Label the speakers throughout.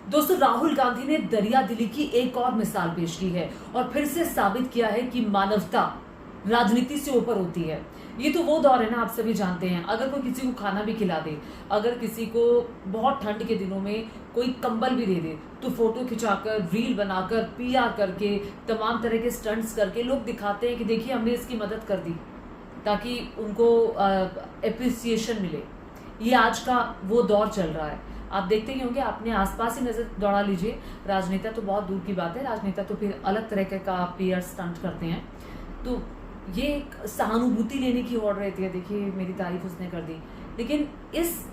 Speaker 1: दोस्तों, राहुल गांधी ने दरिया दिली की एक और मिसाल पेश की है और फिर से साबित किया है कि मानवता राजनीति से ऊपर होती है। ये तो वो दौर है ना, आप सभी जानते हैं। अगर कोई किसी को खाना भी खिला दे, अगर किसी को बहुत ठंड के दिनों में कोई कंबल भी दे दे, तो फोटो खिंचाकर, रील बनाकर, पीआर करके, तमाम तरह के स्टंट्स करके लोग दिखाते हैं कि देखिए हमने इसकी मदद कर दी, ताकि उनको एप्रिसिएशन मिले। ये आज का वो दौर चल रहा है। आप देखते ही होंगे, अपने आसपास ही नजर दौड़ा लीजिए। राजनेता तो बहुत दूर की बात है, राजनेता तो फिर अलग तरह का पीआर स्टंट करते हैं। तो ये एक सहानुभूति लेने की ओर रहती है, देखिए मेरी तारीफ उसने कर दी। लेकिन इस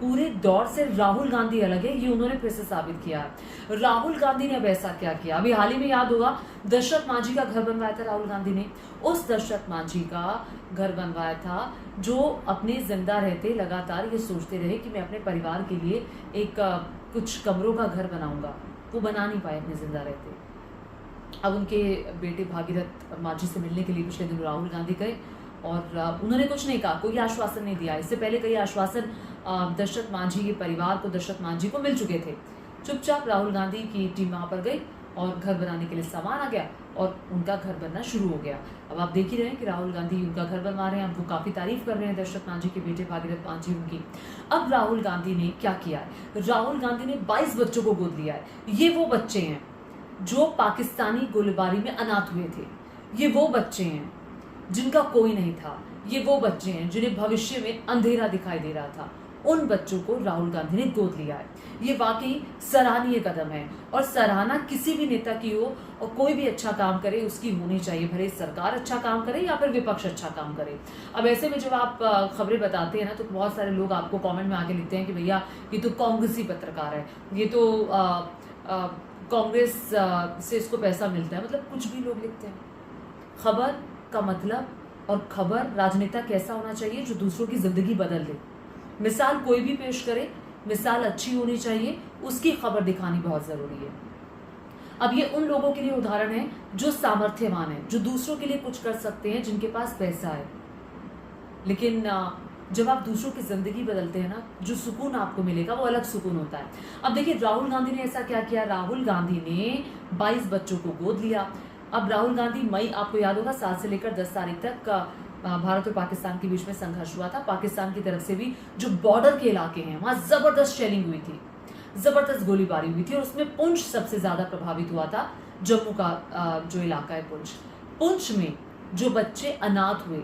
Speaker 1: पूरे दौर से राहुल गांधी अलग है, ये उन्होंने फिर से साबित किया है। राहुल गांधी ने अब ऐसा क्या किया, अभी हाल ही में याद होगा, दशरथ मांझी का घर बनवाया था राहुल गांधी ने। उस दशरथ मांझी का घर बनवाया था जो अपने जिंदा रहते लगातार ये सोचते रहे कि मैं अपने परिवार के लिए एक कुछ कमरों का घर बनाऊंगा। वो बना नहीं पाए अपने जिंदा रहते। अब उनके बेटे भागीरथ मांझी से मिलने के लिए पिछले दिन राहुल गांधी गए और उन्होंने कुछ नहीं कहा, कोई आश्वासन नहीं दिया। इससे पहले कई आश्वासन दशरथ मांझी के परिवार को, दशरथ मांझी को मिल चुके थे। चुपचाप राहुल गांधी की टीम वहां पर गई और घर बनाने के लिए सामान आ गया और उनका घर बनना शुरू हो गया। अब आप देख ही रहे हैं कि राहुल गांधी उनका घर बनवा रहे हैं। अब वो काफी तारीफ कर रहे हैं दशरथ मांझी के बेटे भागीरथ मांझी उनकी। अब राहुल गांधी ने क्या किया है, राहुल गांधी ने 22 बच्चों को गोद लिया है। ये वो बच्चे हैं जो पाकिस्तानी गोलीबारी में अनाथ हुए थे। ये वो बच्चे हैं जिनका कोई नहीं था। ये वो बच्चे हैं जिन्हें भविष्य में अंधेरा दिखाई दे रहा था। उन बच्चों को राहुल गांधी ने गोद लिया है। ये वाकई सराहनीय कदम है और सराहना किसी भी नेता की हो और कोई भी अच्छा काम करे उसकी होनी चाहिए, भले सरकार अच्छा काम करे या फिर विपक्ष अच्छा काम करे। अब ऐसे में जब आप खबरें बताते हैं ना, तो बहुत सारे लोग आपको कमेंट में आके लिखते हैं कि भैया ये तो कांग्रेसी पत्रकार है, ये तो कांग्रेस से इसको पैसा मिलता है। मतलब कुछ भी लोग लिखते हैं। खबर का मतलब और खबर राजनेता कैसा होना चाहिए जो दूसरों की जिंदगी बदल दे। मिसाल कोई भी पेश करे, मिसाल अच्छी होनी चाहिए, उसकी खबर दिखानी बहुत जरूरी है। अब ये उन लोगों के लिए उदाहरण है जो सामर्थ्यवान है, जो दूसरों के लिए कुछ कर सकते हैं, जिनके पास पैसा है। लेकिन जब आप दूसरों की जिंदगी बदलते हैं ना, जो सुकून आपको मिलेगा वो अलग सुकून होता है। अब देखिए राहुल गांधी ने ऐसा क्या किया, राहुल गांधी ने 22 बच्चों को गोद लिया। अब राहुल गांधी मई, आपको याद होगा, 7 से लेकर 10 तारीख तक भारत और पाकिस्तान के बीच में संघर्ष हुआ था। पाकिस्तान की तरफ से भी जो बॉर्डर के इलाके हैं वहां जबरदस्त शेलिंग हुई थी, जबरदस्त गोलीबारी हुई थी और उसमें पुंछ सबसे ज्यादा प्रभावित हुआ था। जम्मू का जो इलाका है पुंछ में जो बच्चे अनाथ हुए,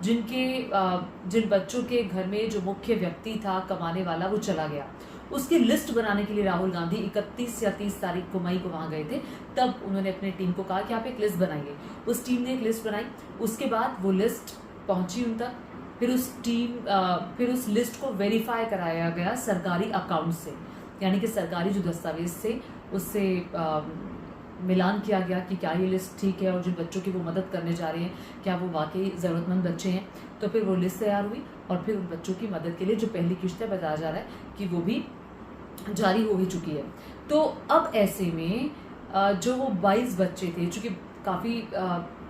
Speaker 1: जिन बच्चों के घर में जो मुख्य व्यक्ति था कमाने वाला वो चला गया, उसकी लिस्ट बनाने के लिए राहुल गांधी 31 या 30 तारीख को मई को वहां गए थे। तब उन्होंने अपनी टीम को कहा कि आप एक लिस्ट बनाइए। उस टीम ने एक लिस्ट बनाई। उसके बाद वो लिस्ट पहुंची उन तक। फिर उस लिस्ट को वेरीफाई कराया गया सरकारी अकाउंट से, यानी कि सरकारी जो दस्तावेज थे उससे मिलान किया गया कि क्या ये लिस्ट ठीक है और जिन बच्चों की वो मदद करने जा रहे हैं क्या वो वाकई ज़रूरतमंद बच्चे हैं। तो फिर वो लिस्ट तैयार हुई और फिर उन बच्चों की मदद के लिए जो पहली किस्त है, बताया जा रहा है कि वो भी जारी हो ही चुकी है। तो अब ऐसे में जो वो 22 बच्चे थे, चूँकि काफ़ी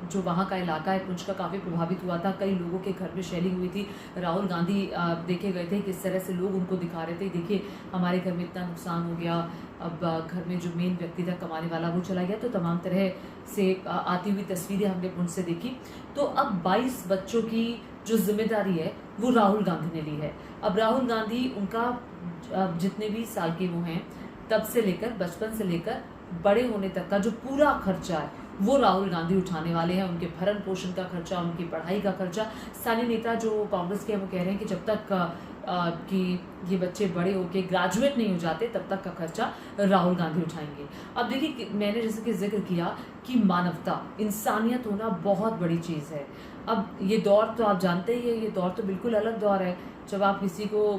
Speaker 1: जो वहाँ का इलाका है पुंछ का काफ़ी प्रभावित हुआ था, कई लोगों के घर में शेलिंग हुई थी। राहुल गांधी देखे गए थे किस तरह से लोग उनको दिखा रहे थे, देखिए हमारे घर में इतना नुकसान हो गया, अब घर में जो मेन व्यक्ति था कमाने वाला वो चला गया। तो तमाम तरह से आती हुई तस्वीरें हमने पुंछ से देखी। तो अब 22 बच्चों की जो जिम्मेदारी है वो राहुल गांधी ने ली है। अब राहुल गांधी, उनका जितने भी साल के वो हैं, तब से लेकर, बचपन से लेकर बड़े होने तक का जो पूरा खर्चा है वो राहुल गांधी उठाने वाले हैं। उनके भरण पोषण का खर्चा, उनकी पढ़ाई का खर्चा। स्थानीय नेता जो कांग्रेस के हैं वो कह रहे हैं कि जब तक कि ये बच्चे बड़े होके ग्रेजुएट नहीं हो जाते तब तक का खर्चा राहुल गांधी उठाएंगे। अब देखिए, मैंने जैसे कि जिक्र किया कि मानवता, इंसानियत होना बहुत बड़ी चीज़ है। अब ये दौर तो आप जानते ही है, ये दौर तो बिल्कुल अलग दौर है। जब आप किसी को,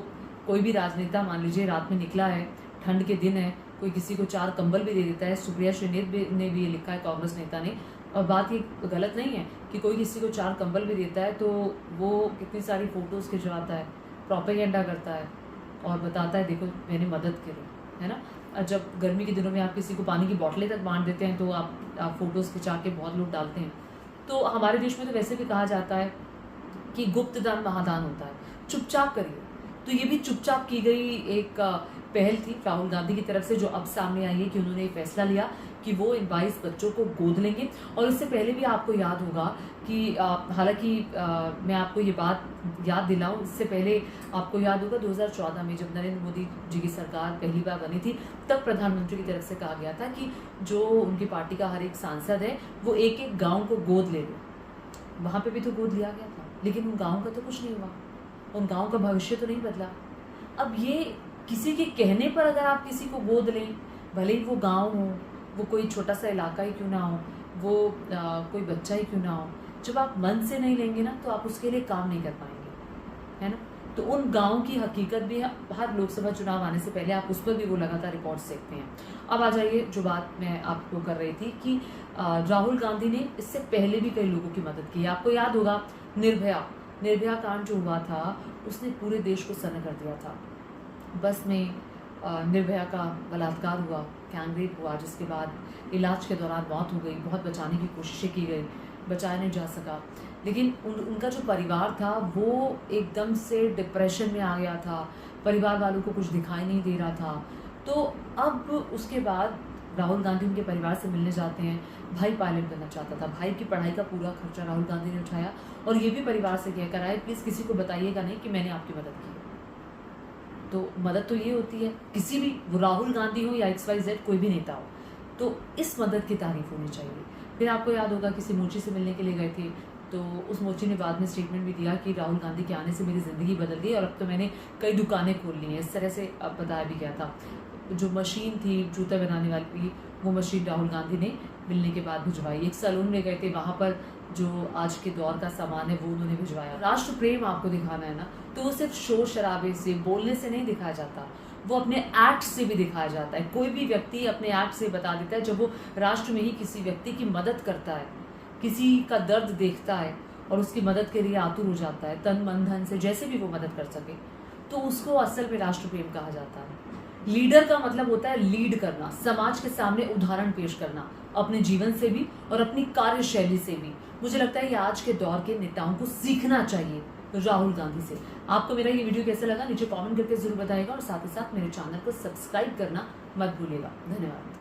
Speaker 1: कोई भी राजनेता मान लीजिए रात में निकला है, ठंड के दिन है, कोई किसी को 4 कंबल भी दे देता है। सुप्रिया श्रीनेत ने भी ये लिखा है, कांग्रेस नेता ने, और बात ये गलत नहीं है कि कोई किसी को 4 कंबल भी देता है तो वो कितनी सारी फोटोज़ खिंचवाता है, प्रोपेगेंडा करता है और बताता है देखो मैंने मदद करी, है ना। और जब गर्मी के दिनों में आप किसी को पानी की बोतलें तक बांट देते हैं तो आप फोटोज़ खिंचा के बहुत लोग डालते हैं। तो हमारे देश में तो वैसे भी कहा जाता है कि गुप्त दान महादान होता है, चुपचाप करिए। तो ये भी चुपचाप की गई एक पहल थी राहुल गांधी की तरफ से, जो अब सामने आई है कि उन्होंने ये फैसला लिया कि वो इन 22 बच्चों को गोद लेंगे। और इससे पहले भी आपको याद होगा कि हालांकि मैं आपको ये बात याद दिलाऊं, इससे पहले आपको याद होगा 2014 में जब नरेंद्र मोदी जी की सरकार पहली बार बनी थी, तब प्रधानमंत्री की तरफ से कहा गया था कि जो उनकी पार्टी का हर एक सांसद है वो एक एक गाँव को गोद ले लो। वहाँ पे भी तो गोद लिया गया था, लेकिन उन गाँव का तो कुछ नहीं हुआ, उन गाँव का भविष्य तो नहीं बदला। अब ये किसी के कहने पर अगर आप किसी को गोद लें, भले ही वो गाँव हो, वो कोई छोटा सा इलाका ही क्यों ना हो, वो कोई बच्चा ही क्यों ना हो, जब आप मन से नहीं लेंगे ना तो आप उसके लिए काम नहीं कर पाएंगे, है ना। तो उन गाँव की हकीकत भी हर लोकसभा चुनाव आने से पहले आप उस पर भी वो लगातार रिपोर्ट्स देखते हैं। अब आ जाइए, जो बात मैं आपको कर रही थी कि राहुल गांधी ने इससे पहले भी कई लोगों की मदद की। आपको याद होगा निर्भया कांड जो हुआ था, उसने पूरे देश को सन्न कर दिया था। बस में निर्भया का बलात्कार हुआ, गैंगरेप हुआ, जिसके बाद इलाज के दौरान मौत हो गई। बहुत बचाने की कोशिशें की गई, बचाया नहीं जा सका। लेकिन उनका जो परिवार था वो एकदम से डिप्रेशन में आ गया था, परिवार वालों को कुछ दिखाई नहीं दे रहा था। तो अब उसके बाद राहुल गांधी उनके परिवार से मिलने जाते हैं। भाई पायलट बनना चाहता था, भाई की पढ़ाई का पूरा खर्चा राहुल गांधी ने उठाया और ये भी परिवार से कह कर आए, प्लीज़ किसी को बताइएगा नहीं कि मैंने आपकी मदद की। तो मदद तो ये होती है, किसी भी, वो राहुल गांधी हो या XYZ कोई भी नेता हो, तो इस मदद की तारीफ होनी चाहिए। फिर आपको याद होगा किसी मोची से मिलने के लिए गए थे, तो उस मोची ने बाद में स्टेटमेंट भी दिया कि राहुल गांधी के आने से मेरी ज़िंदगी बदल गई और अब तो मैंने कई दुकानें खोल ली हैं। इस तरह से अब बताया भी गया था। जो मशीन थी जूता बनाने वाली, वो मशीन राहुल गांधी ने मिलने के बाद भिजवाई। एक सैलून में गए थे, वहाँ पर जो आज के दौर का सामान है वो उन्होंने भिजवाया। राष्ट्र प्रेम आपको दिखाना है ना, तो वो सिर्फ शोर शराबे से, बोलने से नहीं दिखाया जाता, वो अपने एक्ट से भी दिखाया जाता है। कोई भी व्यक्ति अपने एक्ट से बता देता है। जब वो राष्ट्र में ही किसी व्यक्ति की मदद करता है, किसी का दर्द देखता है और उसकी मदद के लिए आतुर हो जाता है, तन मन धन से जैसे भी वो मदद कर सके, तो उसको असल में राष्ट्र प्रेम कहा जाता है। लीडर का मतलब होता है लीड करना, समाज के सामने उदाहरण पेश करना, अपने जीवन से भी और अपनी कार्यशैली से भी। मुझे लगता है ये आज के दौर के नेताओं को सीखना चाहिए राहुल गांधी से। आपको मेरा ये वीडियो कैसा लगा नीचे कमेंट करके जरूर बताइएगा और साथ ही साथ मेरे चैनल को सब्सक्राइब करना मत भूलिएगा। धन्यवाद।